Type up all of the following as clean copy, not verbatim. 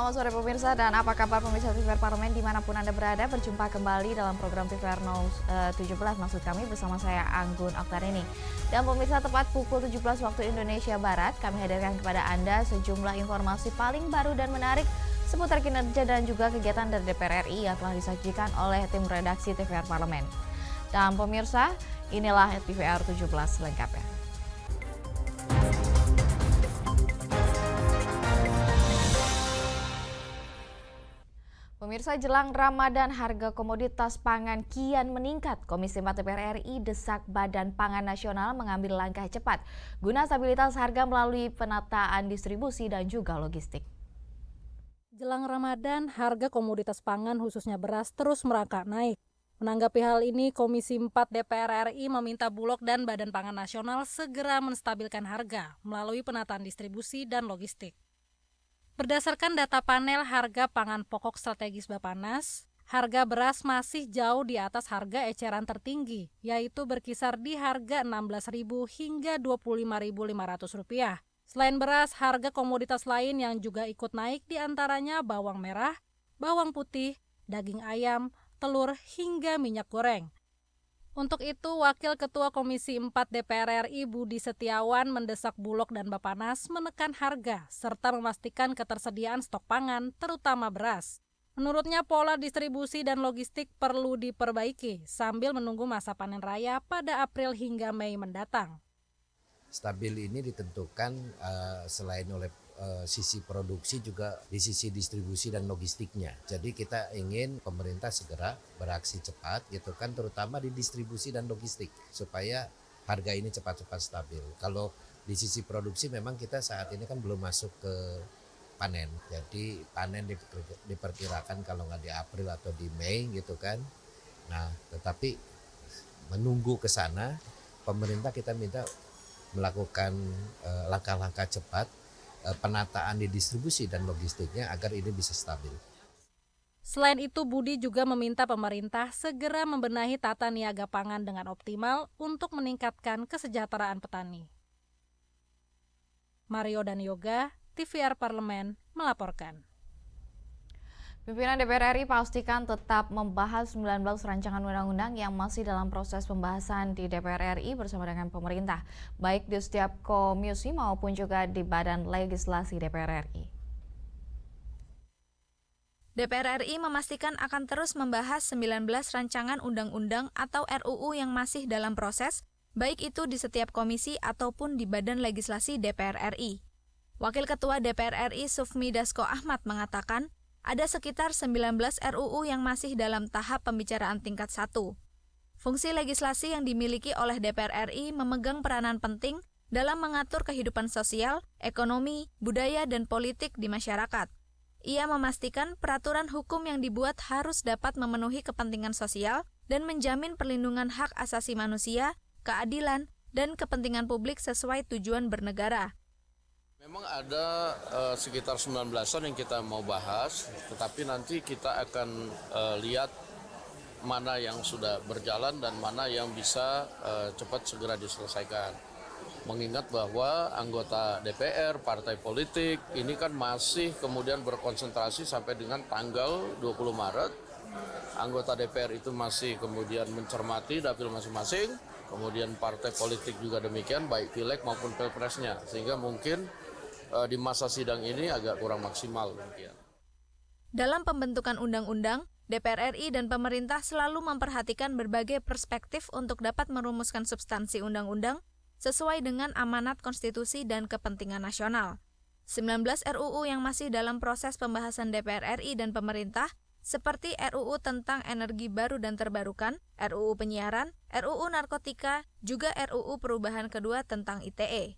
selamat sore pemirsa dan apa kabar pemirsa TVR Parlemen dimanapun Anda berada. Berjumpa kembali dalam program TVR 17 maksud kami bersama saya Anggun Oktarini. Dan pemirsa tepat pukul 17 waktu Indonesia Barat kami hadirkan kepada Anda sejumlah informasi paling baru dan menarik seputar kinerja dan juga kegiatan dari DPR RI yang telah disajikan oleh tim redaksi TVR Parlemen. Dan pemirsa, inilah TVR 17 lengkapnya. Pemirsa, jelang Ramadan harga komoditas pangan kian meningkat. Komisi 4 DPR RI desak Badan Pangan Nasional mengambil langkah cepat guna stabilitas harga melalui penataan distribusi dan juga logistik. Jelang Ramadan, harga komoditas pangan khususnya beras terus merangkak naik. Menanggapi hal ini, Komisi 4 DPR RI meminta Bulog dan Badan Pangan Nasional segera menstabilkan harga melalui penataan distribusi dan logistik. Berdasarkan data panel harga pangan pokok strategis Bappenas, harga beras masih jauh di atas harga eceran tertinggi, yaitu berkisar di harga Rp16.000 hingga Rp25.500. Selain beras, harga komoditas lain yang juga ikut naik diantaranya bawang merah, bawang putih, daging ayam, telur, hingga minyak goreng. Untuk itu, Wakil Ketua Komisi 4 DPR RI Budi Setiawan mendesak Bulog dan Bappenas menekan harga serta memastikan ketersediaan stok pangan, terutama beras. Menurutnya, pola distribusi dan logistik perlu diperbaiki sambil menunggu masa panen raya pada April hingga Mei mendatang. Stabil ini ditentukan selain oleh sisi produksi juga di sisi distribusi dan logistiknya. Jadi kita ingin pemerintah segera beraksi cepat gitu kan, terutama di distribusi dan logistik supaya harga ini cepat-cepat stabil. Kalau di sisi produksi memang kita saat ini kan belum masuk ke panen. Jadi panen diperkirakan kalau nggak di April atau di Mei gitu kan. Nah, tetapi menunggu ke sana pemerintah kita minta melakukan langkah-langkah cepat penataan di distribusi dan logistiknya agar ini bisa stabil. Selain itu, Budi juga meminta pemerintah segera membenahi tata niaga pangan dengan optimal untuk meningkatkan kesejahteraan petani. Mario dan Yoga, TVR Parlemen, melaporkan. Pimpinan DPR RI pastikan tetap membahas 19 rancangan undang-undang yang masih dalam proses pembahasan di DPR RI bersama dengan pemerintah, baik di setiap komisi maupun juga di Badan Legislasi DPR RI. DPR RI memastikan akan terus membahas 19 rancangan undang-undang atau RUU yang masih dalam proses, baik itu di setiap komisi ataupun di Badan Legislasi DPR RI. Wakil Ketua DPR RI Sufmi Dasko Ahmad mengatakan, ada sekitar 19 RUU yang masih dalam tahap pembicaraan tingkat 1. Fungsi legislasi yang dimiliki oleh DPR RI memegang peranan penting dalam mengatur kehidupan sosial, ekonomi, budaya, dan politik di masyarakat. Ia memastikan peraturan hukum yang dibuat harus dapat memenuhi kepentingan sosial dan menjamin perlindungan hak asasi manusia, keadilan, dan kepentingan publik sesuai tujuan bernegara. Memang ada sekitar 19-an yang kita mau bahas, tetapi nanti kita akan lihat mana yang sudah berjalan dan mana yang bisa cepat segera diselesaikan. Mengingat bahwa anggota DPR, partai politik, ini kan masih kemudian berkonsentrasi sampai dengan tanggal 20 Maret. Anggota DPR itu masih kemudian mencermati dapil masing-masing, kemudian partai politik juga demikian, baik pileg maupun pilpresnya, sehingga mungkin di masa sidang ini agak kurang maksimal. Dalam pembentukan undang-undang, DPR RI dan pemerintah selalu memperhatikan berbagai perspektif untuk dapat merumuskan substansi undang-undang sesuai dengan amanat konstitusi dan kepentingan nasional. 19 RUU yang masih dalam proses pembahasan DPR RI dan pemerintah seperti RUU tentang energi baru dan terbarukan, RUU penyiaran, RUU narkotika, juga RUU perubahan kedua tentang ITE.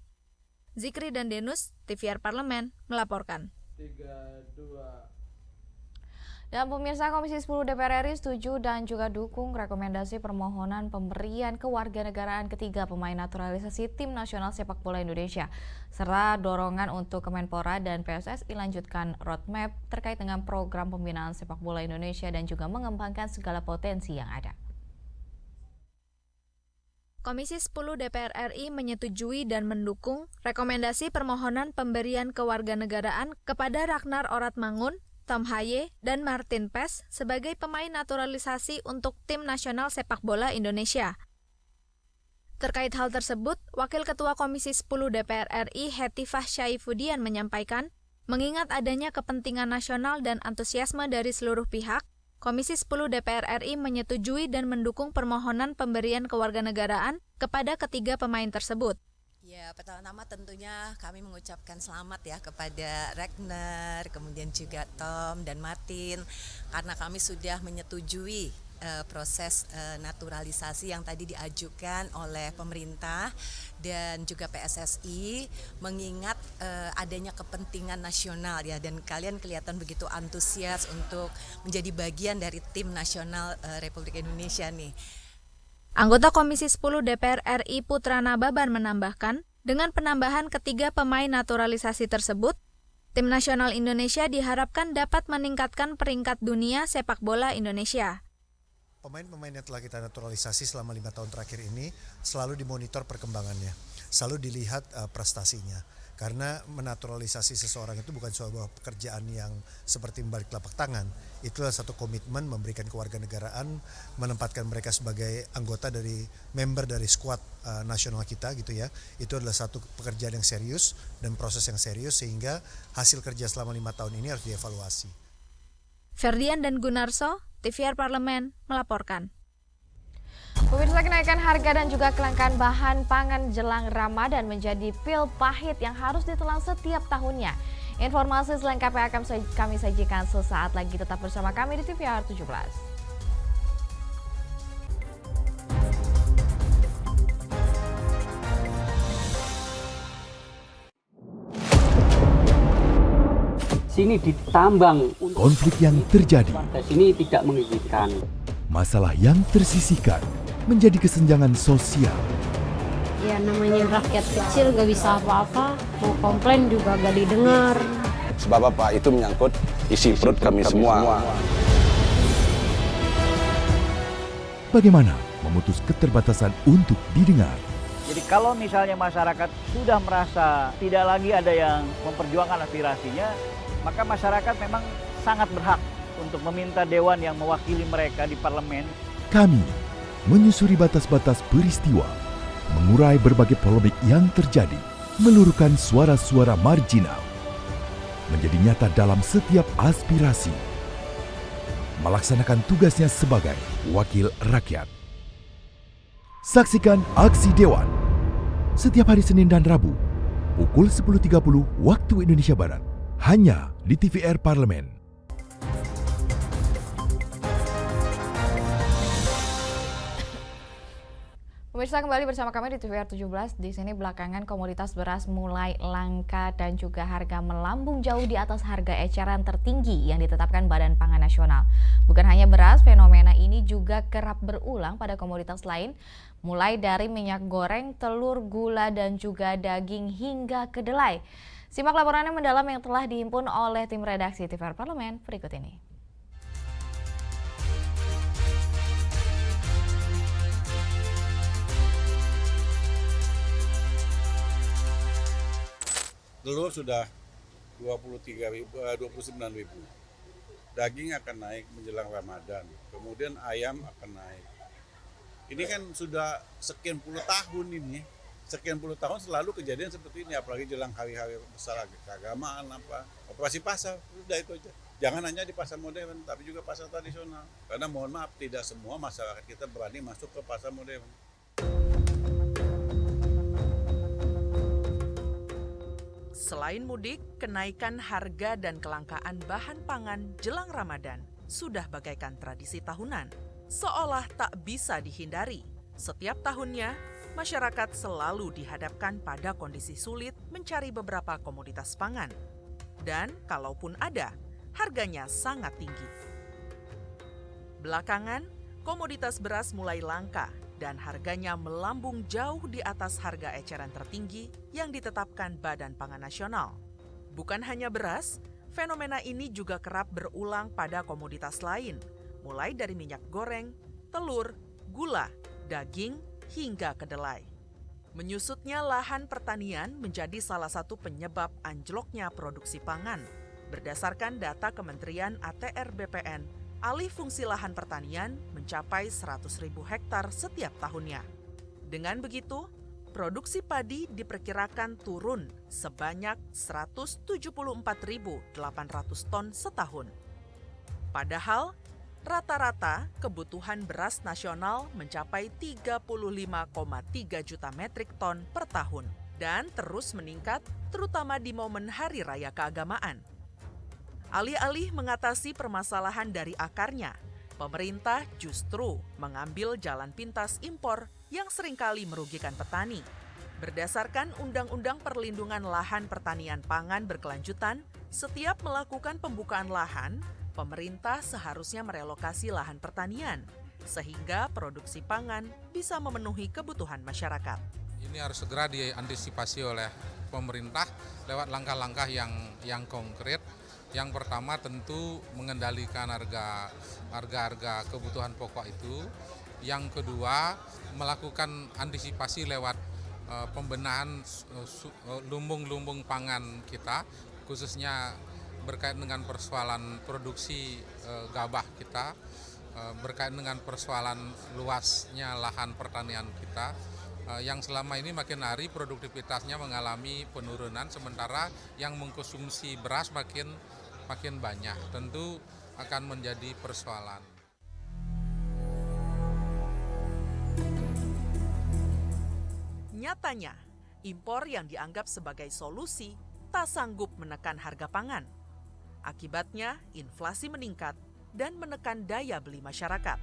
Zikri dan Denus, TVR Parlemen, melaporkan. 3, 2. Dan pemirsa, Komisi 10 DPR RI setuju dan juga dukung rekomendasi permohonan pemberian kewarganegaraan ketiga pemain naturalisasi Tim Nasional Sepak Bola Indonesia, serta dorongan untuk Kemenpora dan PSSI lanjutkan roadmap terkait dengan program pembinaan sepak bola Indonesia dan juga mengembangkan segala potensi yang ada. Komisi 10 DPR RI menyetujui dan mendukung rekomendasi permohonan pemberian kewarganegaraan kepada Ragnar Oratmangun, Tom Haye, dan Martin Pes sebagai pemain naturalisasi untuk Tim Nasional Sepak Bola Indonesia. Terkait hal tersebut, Wakil Ketua Komisi 10 DPR RI Hetifah Syaifudian menyampaikan, mengingat adanya kepentingan nasional dan antusiasme dari seluruh pihak, Komisi 10 DPR RI menyetujui dan mendukung permohonan pemberian kewarganegaraan kepada ketiga pemain tersebut. Ya, pertama-tama tentunya kami mengucapkan selamat ya kepada Ragnar, kemudian juga Tom dan Martin, karena kami sudah menyetujui proses naturalisasi yang tadi diajukan oleh pemerintah dan juga PSSI, mengingat adanya kepentingan nasional ya, dan kalian kelihatan begitu antusias untuk menjadi bagian dari tim nasional Republik Indonesia nih. Anggota Komisi 10 DPR RI Putra Nababan menambahkan, dengan penambahan ketiga pemain naturalisasi tersebut, Tim Nasional Indonesia diharapkan dapat meningkatkan peringkat dunia sepak bola Indonesia. Pemain-pemain yang telah kita naturalisasi selama 5 tahun terakhir ini selalu dimonitor perkembangannya, selalu dilihat prestasinya. Karena menaturalisasi seseorang itu bukan sebuah pekerjaan yang seperti membalik telapak tangan. Itulah satu komitmen memberikan kewarganegaraan, menempatkan mereka sebagai anggota dari member dari skuad nasional kita gitu ya. Itu adalah satu pekerjaan yang serius dan proses yang serius, sehingga hasil kerja selama 5 tahun ini harus dievaluasi. Ferdian dan Gunarso, TVR Parlemen, melaporkan. Pemirsa, kenaikan harga dan juga kelangkaan bahan pangan jelang Ramadan menjadi pil pahit yang harus ditelan setiap tahunnya. Informasi selengkapnya akan kami sajikan sesaat lagi. Tetap bersama kami di TVR 17. Sini ditambang. Konflik yang terjadi, Sini tidak mengizinkan. masalah yang tersisihkan menjadi kesenjangan sosial. Ya namanya rakyat kecil gak bisa apa-apa, mau komplain juga gak didengar. Sebab apa? Itu menyangkut isi perut kami semua. Bagaimana memutus keterbatasan untuk didengar? Jadi kalau misalnya masyarakat sudah merasa tidak lagi ada yang memperjuangkan aspirasinya, maka masyarakat memang sangat berhak untuk meminta dewan yang mewakili mereka di parlemen. Kami menyusuri batas-batas peristiwa, mengurai berbagai polemik yang terjadi, meluruhkan suara-suara marginal, menjadi nyata dalam setiap aspirasi, melaksanakan tugasnya sebagai wakil rakyat. Saksikan Aksi Dewan setiap hari Senin dan Rabu pukul 10.30 waktu Indonesia Barat, hanya di TVR Parlemen. Pemirsa, kembali bersama kami di TVR 17. Di sini belakangan komoditas beras mulai langka dan juga harga melambung jauh di atas harga eceran tertinggi yang ditetapkan Badan Pangan Nasional. Bukan hanya beras, fenomena ini juga kerap berulang pada komoditas lain, mulai dari minyak goreng, telur, gula, dan juga daging hingga kedelai. Simak laporannya mendalam yang telah dihimpun oleh tim redaksi TVR Parlemen berikut ini. Telur sudah 29.000. Daging akan naik menjelang Ramadan. Kemudian ayam akan naik. Ini kan sudah sekian puluh tahun ini. Sekian puluh tahun selalu kejadian seperti ini, apalagi jelang hari-hari besar keagamaan apa. Operasi pasar, sudah itu aja. Jangan hanya di pasar modern, tapi juga pasar tradisional. Karena mohon maaf, tidak semua masyarakat kita berani masuk ke pasar modern. Selain mudik, kenaikan harga dan kelangkaan bahan pangan jelang Ramadan sudah bagaikan tradisi tahunan, seolah tak bisa dihindari. Setiap tahunnya, masyarakat selalu dihadapkan pada kondisi sulit mencari beberapa komoditas pangan. Dan kalaupun ada, harganya sangat tinggi. Belakangan, komoditas beras mulai langka dan harganya melambung jauh di atas harga eceran tertinggi yang ditetapkan Badan Pangan Nasional. Bukan hanya beras, fenomena ini juga kerap berulang pada komoditas lain, mulai dari minyak goreng, telur, gula, daging, hingga kedelai. Menyusutnya lahan pertanian menjadi salah satu penyebab anjloknya produksi pangan. Berdasarkan data Kementerian ATR BPN, alih fungsi lahan pertanian mencapai 100.000 hektar setiap tahunnya. Dengan begitu, produksi padi diperkirakan turun sebanyak 174.800 ton setahun. Padahal, rata-rata kebutuhan beras nasional mencapai 35,3 juta metrik ton per tahun dan terus meningkat terutama di momen Hari Raya Keagamaan. Alih-alih mengatasi permasalahan dari akarnya, pemerintah justru mengambil jalan pintas impor yang seringkali merugikan petani. Berdasarkan Undang-Undang Perlindungan Lahan Pertanian Pangan Berkelanjutan, setiap melakukan pembukaan lahan, pemerintah seharusnya merelokasi lahan pertanian, sehingga produksi pangan bisa memenuhi kebutuhan masyarakat. Ini harus segera diantisipasi oleh pemerintah lewat langkah-langkah yang konkret. Yang pertama tentu mengendalikan harga kebutuhan pokok itu. Yang kedua melakukan antisipasi lewat pembenahan lumbung-lumbung pangan kita, khususnya berkait dengan persoalan produksi gabah kita, berkait dengan persoalan luasnya lahan pertanian kita, yang selama ini makin hari produktivitasnya mengalami penurunan, sementara yang mengkonsumsi beras makin banyak, tentu akan menjadi persoalan. Nyatanya, impor yang dianggap sebagai solusi tak sanggup menekan harga pangan. Akibatnya, inflasi meningkat dan menekan daya beli masyarakat.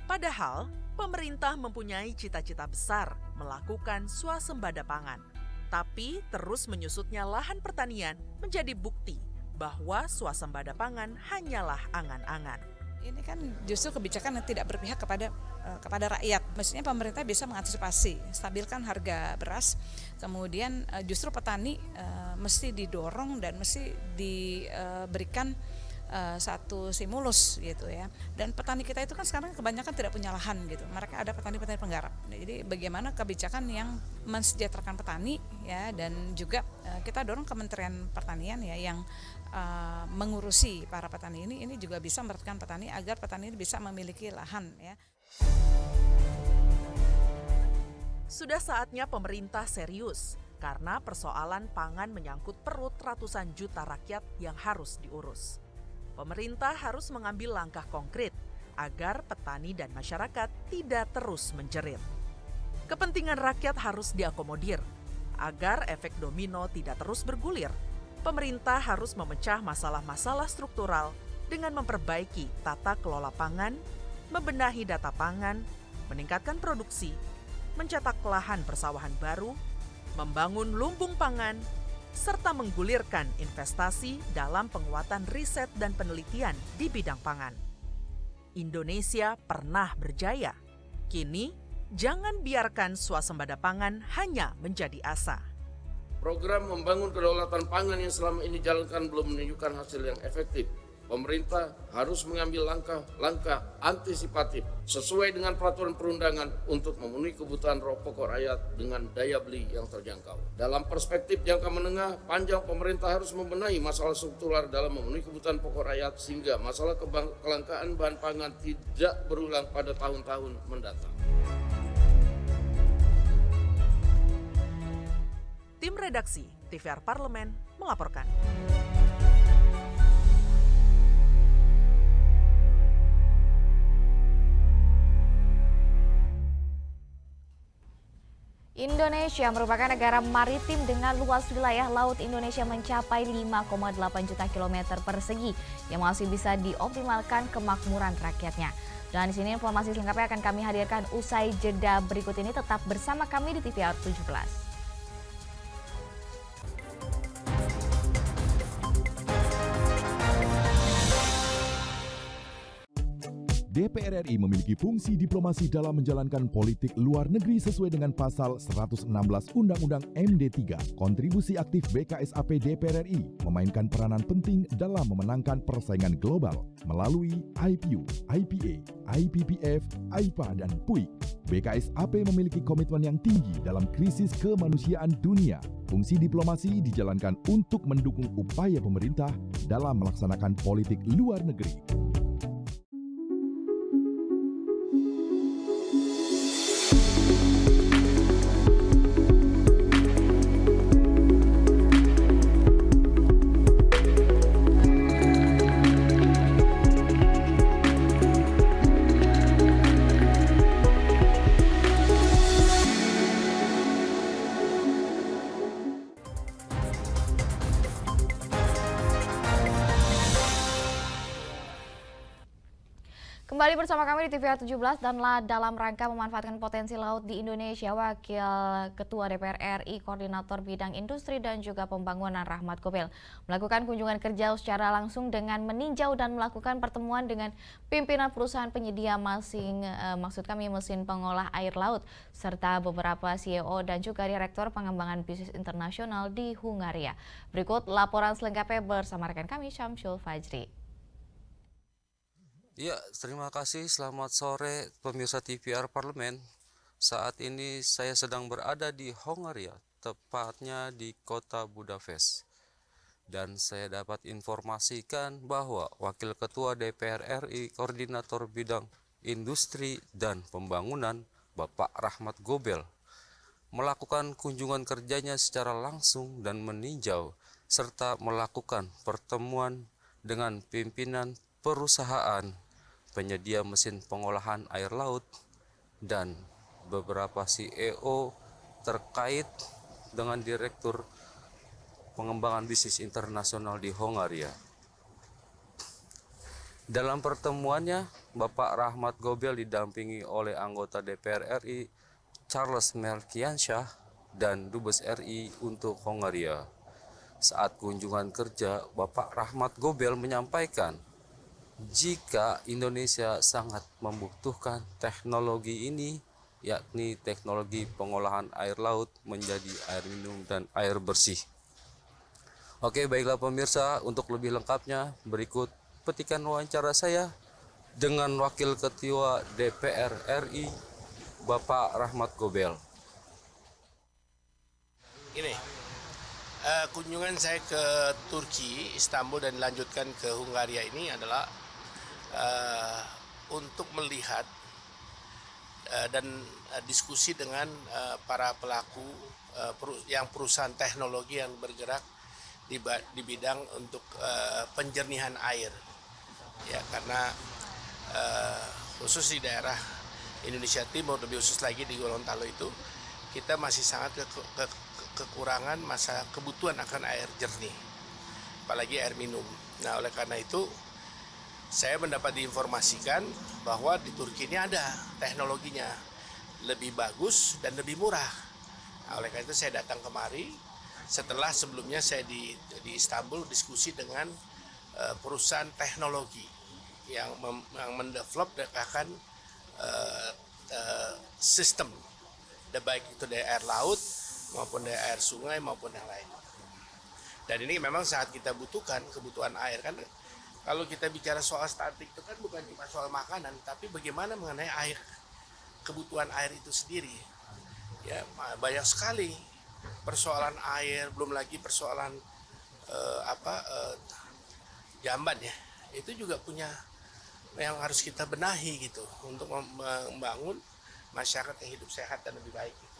Padahal, pemerintah mempunyai cita-cita besar melakukan swasembada pangan. Tapi terus menyusutnya lahan pertanian menjadi bukti bahwa swasembada pangan hanyalah angan-angan. Ini kan justru kebijakan yang tidak berpihak kepada rakyat. Mestinya pemerintah bisa mengantisipasi, stabilkan harga beras. Kemudian justru petani mesti didorong dan mesti diberikan satu stimulus gitu ya. Dan petani kita itu kan sekarang kebanyakan tidak punya lahan gitu. Mereka ada petani-petani penggarap. Jadi bagaimana kebijakan yang mensejahterakan petani ya, dan juga kita dorong Kementerian Pertanian ya yang mengurusi para petani ini juga bisa memperhatikan petani agar petani ini bisa memiliki lahan ya. Sudah saatnya pemerintah serius karena persoalan pangan menyangkut perut ratusan juta rakyat yang harus diurus. Pemerintah harus mengambil langkah konkret agar petani dan masyarakat tidak terus menjerit. Kepentingan rakyat harus diakomodir agar efek domino tidak terus bergulir. Pemerintah harus memecah masalah-masalah struktural dengan memperbaiki tata kelola pangan, membenahi data pangan, meningkatkan produksi, mencetak lahan persawahan baru, membangun lumbung pangan, serta menggulirkan investasi dalam penguatan riset dan penelitian di bidang pangan. Indonesia pernah berjaya. Kini, jangan biarkan swasembada pangan hanya menjadi asa. Program membangun kedaulatan pangan yang selama ini dijalankan belum menunjukkan hasil yang efektif. Pemerintah harus mengambil langkah antisipatif sesuai dengan peraturan perundangan untuk memenuhi kebutuhan pokok rakyat dengan daya beli yang terjangkau. Dalam perspektif jangka menengah panjang, pemerintah harus membenahi masalah struktural dalam memenuhi kebutuhan pokok rakyat sehingga masalah kelangkaan bahan pangan tidak berulang pada tahun-tahun mendatang. Tim redaksi TVR Parlemen melaporkan. Indonesia merupakan negara maritim dengan luas wilayah laut Indonesia mencapai 5,8 juta kilometer persegi yang masih bisa dioptimalkan kemakmuran rakyatnya. Dan di sini informasi selengkapnya akan kami hadirkan usai jeda berikut ini. Tetap bersama kami di TVR 17. DPR RI memiliki fungsi diplomasi dalam menjalankan politik luar negeri sesuai dengan pasal 116 Undang-Undang MD3. Kontribusi aktif BKSAP DPR RI memainkan peranan penting dalam memenangkan persaingan global melalui IPU, IPA, IPPF, IPA, dan PUIK. BKSAP memiliki komitmen yang tinggi dalam krisis kemanusiaan dunia. Fungsi diplomasi dijalankan untuk mendukung upaya pemerintah dalam melaksanakan politik luar negeri. Kembali bersama kami di TVR 17 dan dalam rangka memanfaatkan potensi laut di Indonesia, Wakil Ketua DPR RI, Koordinator Bidang Industri dan juga Pembangunan Rahmat Gobel melakukan kunjungan kerja secara langsung dengan meninjau dan melakukan pertemuan dengan pimpinan perusahaan penyedia mesin pengolah air laut serta beberapa CEO dan juga Direktur Pengembangan Bisnis Internasional di Hungaria. Berikut laporan selengkapnya bersama rekan kami Syamsul Fajri. Ya, terima kasih. Selamat sore pemirsa TVR Parlemen. Saat ini saya sedang berada di Hungaria, tepatnya di kota Budapest. Dan saya dapat informasikan bahwa Wakil Ketua DPR RI, Koordinator Bidang Industri dan Pembangunan, Bapak Rahmat Gobel, melakukan kunjungan kerjanya secara langsung dan meninjau, serta melakukan pertemuan dengan pimpinan perusahaan penyedia mesin pengolahan air laut dan beberapa CEO terkait dengan Direktur Pengembangan Bisnis Internasional di Hungaria. Dalam pertemuannya, Bapak Rahmat Gobel didampingi oleh anggota DPR RI Charles Melkiansyah dan Dubes RI untuk Hungaria. Saat kunjungan kerja, Bapak Rahmat Gobel menyampaikan jika Indonesia sangat membutuhkan teknologi ini, yakni teknologi pengolahan air laut menjadi air minum dan air bersih. Oke, baiklah pemirsa, untuk lebih lengkapnya berikut petikan wawancara saya dengan Wakil Ketua DPR RI, Bapak Rahmat Gobel. Kunjungan saya ke Turki, Istanbul dan dilanjutkan ke Hungaria ini adalah untuk melihat dan diskusi dengan para pelaku yang perusahaan teknologi yang bergerak di bidang untuk penjernihan air, ya, karena khusus di daerah Indonesia Timur, lebih khusus lagi di Gorontalo itu kita masih sangat kekurangan masa kebutuhan akan air jernih, apalagi air minum. Nah, oleh karena itu saya mendapat diinformasikan bahwa di Turki ini ada teknologinya lebih bagus dan lebih murah. Nah, oleh karena itu saya datang kemari setelah sebelumnya saya di Istanbul diskusi dengan perusahaan teknologi yang mendevelop dan akan sistem, baik itu dari air laut maupun dari air sungai maupun yang lain. Dan ini memang sangat kita butuhkan, kebutuhan air kan. Kalau kita bicara soal statik itu kan bukan cuma soal makanan, tapi bagaimana mengenai air, kebutuhan air itu sendiri. Ya, banyak sekali persoalan air, belum lagi persoalan jamban ya. Itu juga punya yang harus kita benahi gitu untuk membangun masyarakat yang hidup sehat dan lebih baik gitu.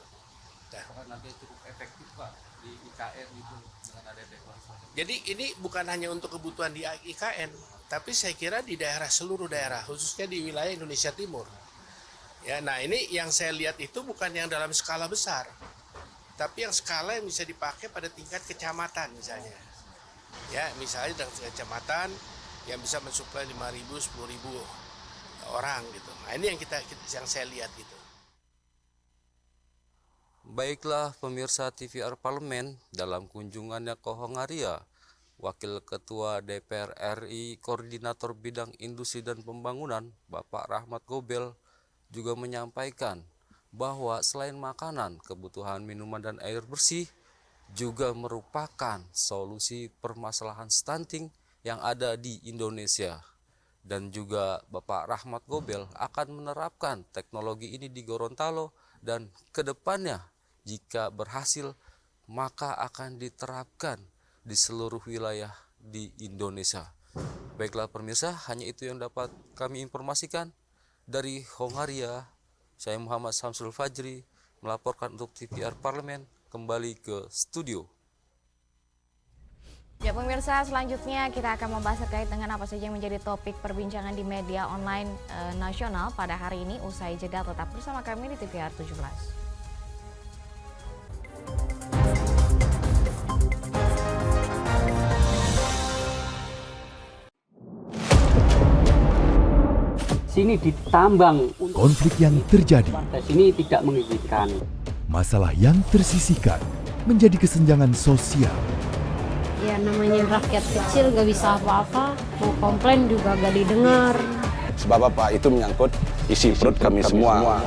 Apakah nanti cukup efektif Pak di IKN itu dengan ada deklarasi? Jadi ini bukan hanya untuk kebutuhan di IKN, tapi saya kira di seluruh daerah, khususnya di wilayah Indonesia Timur. Ya, nah ini yang saya lihat itu bukan yang dalam skala besar, tapi yang skala yang bisa dipakai pada tingkat kecamatan misalnya. Ya, misalnya dengan kecamatan yang bisa mensuplai 5.000, 10.000 orang gitu. Nah ini yang saya lihat gitu. Baiklah pemirsa TVR Parlemen, dalam kunjungannya ke Hungaria, Wakil Ketua DPR RI Koordinator Bidang Industri dan Pembangunan Bapak Rahmat Gobel juga menyampaikan bahwa selain makanan, kebutuhan minuman dan air bersih juga merupakan solusi permasalahan stunting yang ada di Indonesia. Dan juga Bapak Rahmat Gobel akan menerapkan teknologi ini di Gorontalo dan kedepannya jika berhasil maka akan diterapkan di seluruh wilayah di Indonesia. Baiklah pemirsa, hanya itu yang dapat kami informasikan dari Hongaria. Saya Muhammad Samsul Fajri melaporkan untuk TVR Parlemen, kembali ke studio. Ya pemirsa, selanjutnya kita akan membahas terkait dengan apa saja yang menjadi topik perbincangan di media online nasional pada hari ini. Usai jeda, tetap bersama kami di TVR 17. Sini ditambang. Konflik yang terjadi, Sini tidak mengizinkan. masalah yang tersisihkan menjadi kesenjangan sosial. Ya namanya rakyat kecil gak bisa apa-apa, mau komplain juga gak didengar. Sebab apa? Itu menyangkut isi perut kami semua.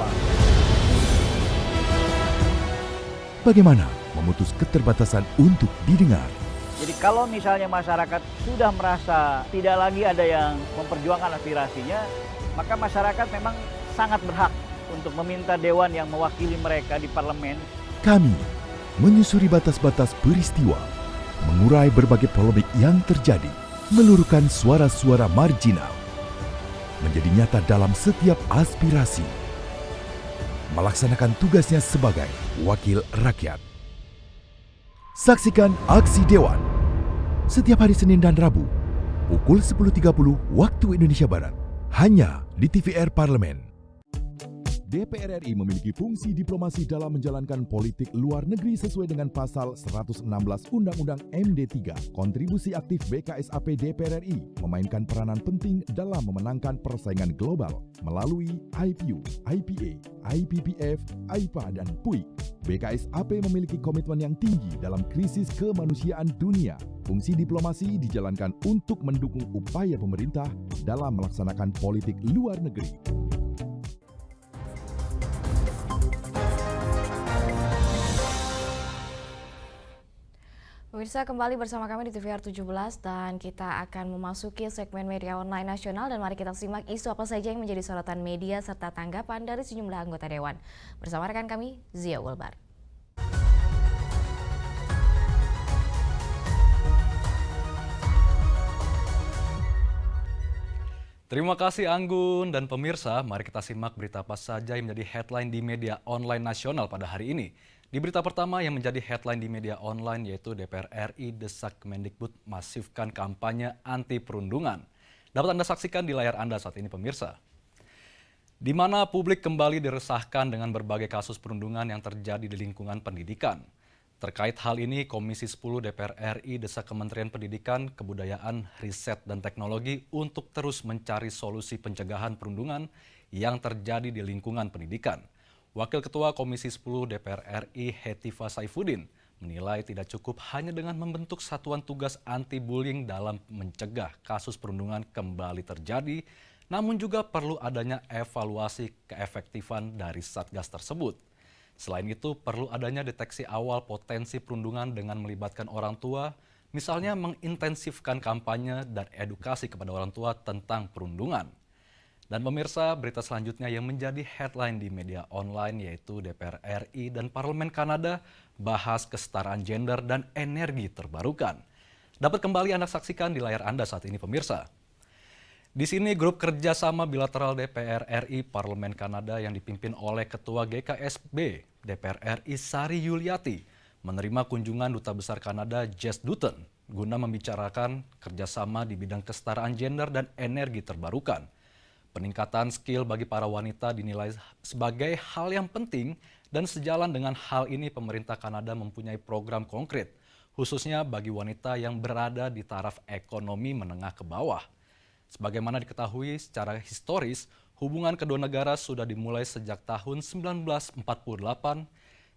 Bagaimana memutus keterbatasan untuk didengar? Jadi kalau misalnya masyarakat sudah merasa tidak lagi ada yang memperjuangkan aspirasinya, maka masyarakat memang sangat berhak untuk meminta dewan yang mewakili mereka di parlemen. Kami menyusuri batas-batas peristiwa, mengurai berbagai polemik yang terjadi, meluruhkan suara-suara marginal, menjadi nyata dalam setiap aspirasi, melaksanakan tugasnya sebagai wakil rakyat. Saksikan Aksi Dewan setiap hari Senin dan Rabu pukul 10.30 waktu Indonesia Barat, hanya di TVR Parlemen. DPR RI memiliki fungsi diplomasi dalam menjalankan politik luar negeri sesuai dengan pasal 116 Undang-Undang MD3. Kontribusi aktif BKSAP DPR RI memainkan peranan penting dalam memenangkan persaingan global melalui IPU, IPA, IPPF, IPA, dan PUIK. BKSAP memiliki komitmen yang tinggi dalam krisis kemanusiaan dunia. Fungsi diplomasi dijalankan untuk mendukung upaya pemerintah dalam melaksanakan politik luar negeri. Pemirsa, kembali bersama kami di TVR 17 dan kita akan memasuki segmen media online nasional, dan mari kita simak isu apa saja yang menjadi sorotan media serta tanggapan dari sejumlah anggota dewan. Bersama rekan kami, Zia Ulbar. Terima kasih Anggun dan pemirsa, mari kita simak berita apa saja yang menjadi headline di media online nasional pada hari ini. Di berita pertama yang menjadi headline di media online yaitu DPR RI desak Kemendikbud masifkan kampanye anti perundungan. Dapat Anda saksikan di layar Anda saat ini pemirsa. Di mana publik kembali diresahkan dengan berbagai kasus perundungan yang terjadi di lingkungan pendidikan. Terkait hal ini, Komisi 10 DPR RI desak Kementerian Pendidikan, Kebudayaan, Riset, dan Teknologi untuk terus mencari solusi pencegahan perundungan yang terjadi di lingkungan pendidikan. Wakil Ketua Komisi 10 DPR RI Hetiva Saifuddin menilai tidak cukup hanya dengan membentuk satuan tugas anti-bullying dalam mencegah kasus perundungan kembali terjadi, namun juga perlu adanya evaluasi keefektifan dari Satgas tersebut. Selain itu, perlu adanya deteksi awal potensi perundungan dengan melibatkan orang tua, misalnya mengintensifkan kampanye dan edukasi kepada orang tua tentang perundungan. Dan pemirsa, berita selanjutnya yang menjadi headline di media online yaitu DPR RI dan Parlemen Kanada bahas kesetaraan gender dan energi terbarukan. Dapat kembali Anda saksikan di layar Anda saat ini pemirsa. Di sini grup kerjasama bilateral DPR RI Parlemen Kanada yang dipimpin oleh Ketua GKSB DPR RI Sari Yuliati menerima kunjungan Duta Besar Kanada Jess Dutton guna membicarakan kerjasama di bidang kesetaraan gender dan energi terbarukan. Peningkatan skill bagi para wanita dinilai sebagai hal yang penting dan sejalan dengan hal ini pemerintah Kanada mempunyai program konkret khususnya bagi wanita yang berada di taraf ekonomi menengah ke bawah. Sebagaimana diketahui secara historis, hubungan kedua negara sudah dimulai sejak tahun 1948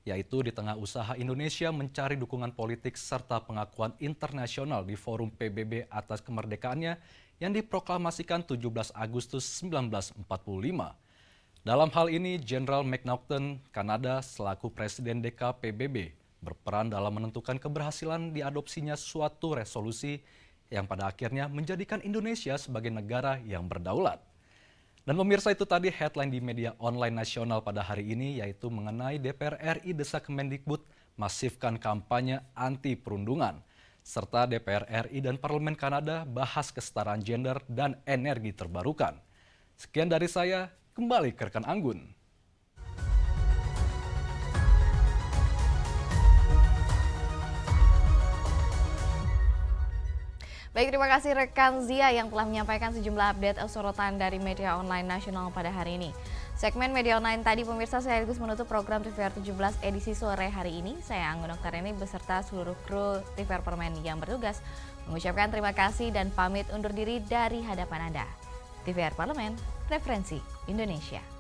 yaitu di tengah usaha Indonesia mencari dukungan politik serta pengakuan internasional di forum PBB atas kemerdekaannya yang diproklamasikan 17 Agustus 1945. Dalam hal ini, Jenderal McNaughton, Kanada, selaku Presiden DKPBB, berperan dalam menentukan keberhasilan diadopsinya suatu resolusi yang pada akhirnya menjadikan Indonesia sebagai negara yang berdaulat. Dan pemirsa, itu tadi headline di media online nasional pada hari ini, yaitu mengenai DPR RI desak Kemendikbud masifkan kampanye anti perundungan, serta DPR RI dan Parlemen Kanada bahas kesetaraan gender dan energi terbarukan. Sekian dari saya, kembali ke rekan Anggun. Baik, terima kasih rekan Zia yang telah menyampaikan sejumlah update sorotan dari media online nasional pada hari ini. Segmen media online tadi pemirsa sekaligus menutup program TVR 17 edisi sore hari ini. Saya Anggun Oktarini beserta seluruh kru TVR Parlemen yang bertugas mengucapkan terima kasih dan pamit undur diri dari hadapan Anda. TVR Parlemen, referensi Indonesia.